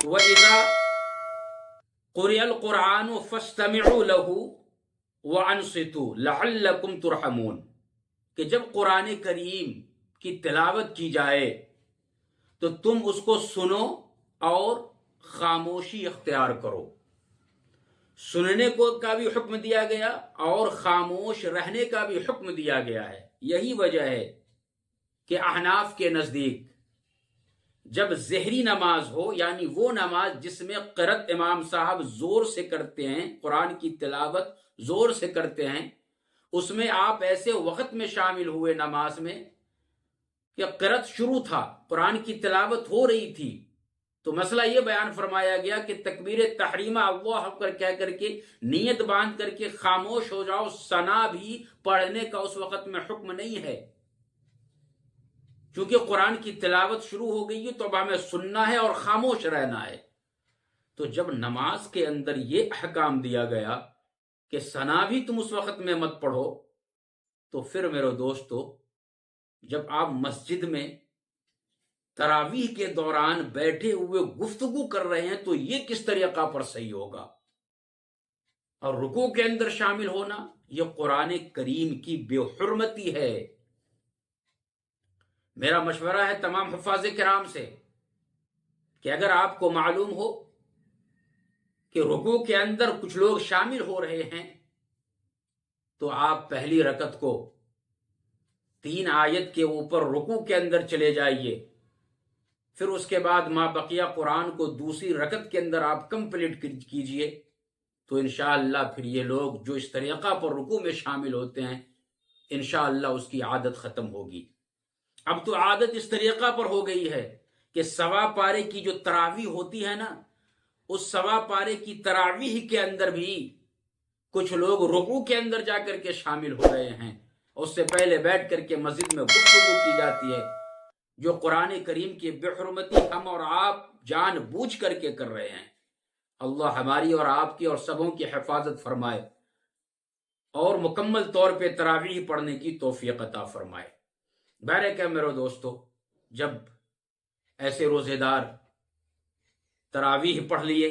وَإِذَا قُرِئَ الْقُرْآنُ فَاسْتَمِعُوا لَهُ وَأَنصِتُوا لَعَلَّكُمْ تُرْحَمُونَ، کہ جب قرآن کریم کی تلاوت کی جائے تو تم اس کو سنو اور خاموشی اختیار کرو۔ سننے کو کا بھی حکم دیا گیا اور خاموش رہنے کا بھی حکم دیا گیا ہے۔ یہی وجہ ہے کہ احناف کے نزدیک جب ظہری نماز ہو، یعنی وہ نماز جس میں قرأت امام صاحب زور سے کرتے ہیں، قرآن کی تلاوت زور سے کرتے ہیں، اس میں آپ ایسے وقت میں شامل ہوئے نماز میں کہ قرأت شروع تھا، قرآن کی تلاوت ہو رہی تھی، تو مسئلہ یہ بیان فرمایا گیا کہ تکبیر تحریمہ اللہ اکبر کہہ کر کے نیت باندھ کر کے خاموش ہو جاؤ، ثنا بھی پڑھنے کا اس وقت میں حکم نہیں ہے، چونکہ قرآن کی تلاوت شروع ہو گئی ہے تو اب ہمیں سننا ہے اور خاموش رہنا ہے۔ تو جب نماز کے اندر یہ احکام دیا گیا کہ ثنا بھی تم اس وقت میں مت پڑھو، تو پھر میرے دوستو جب آپ مسجد میں تراویح کے دوران بیٹھے ہوئے گفتگو کر رہے ہیں تو یہ کس طریقہ پر صحیح ہوگا؟ اور رکوع کے اندر شامل ہونا یہ قرآن کریم کی بے حرمتی ہے۔ میرا مشورہ ہے تمام حفاظ کرام سے کہ اگر آپ کو معلوم ہو کہ رکوع کے اندر کچھ لوگ شامل ہو رہے ہیں تو آپ پہلی رکعت کو 3 آیت کے اوپر رکوع کے اندر چلے جائیے، پھر اس کے بعد ما بقیہ قرآن کو دوسری رکعت کے اندر آپ کمپلیٹ کیجئے، تو انشاءاللہ پھر یہ لوگ جو اس طریقہ پر رکوع میں شامل ہوتے ہیں انشاءاللہ اس کی عادت ختم ہوگی۔ اب تو عادت اس طریقہ پر ہو گئی ہے کہ سوا پارے کی جو تراویح ہوتی ہے نا، اس سوا پارے کی تراویح کے اندر بھی کچھ لوگ رکوع کے اندر جا کر کے شامل ہو رہے ہیں، اس سے پہلے بیٹھ کر کے مسجد میں گفتگو کی جاتی ہے، جو قرآن کریم کی بے حرمتی ہم اور آپ جان بوجھ کر کے کر رہے ہیں۔ اللہ ہماری اور آپ کی اور سبوں کی حفاظت فرمائے اور مکمل طور پہ تراویح پڑھنے کی توفیق عطا فرمائے۔ بہرے کہ میرے دوستو جب ایسے روزے دار تراویح پڑھ لیے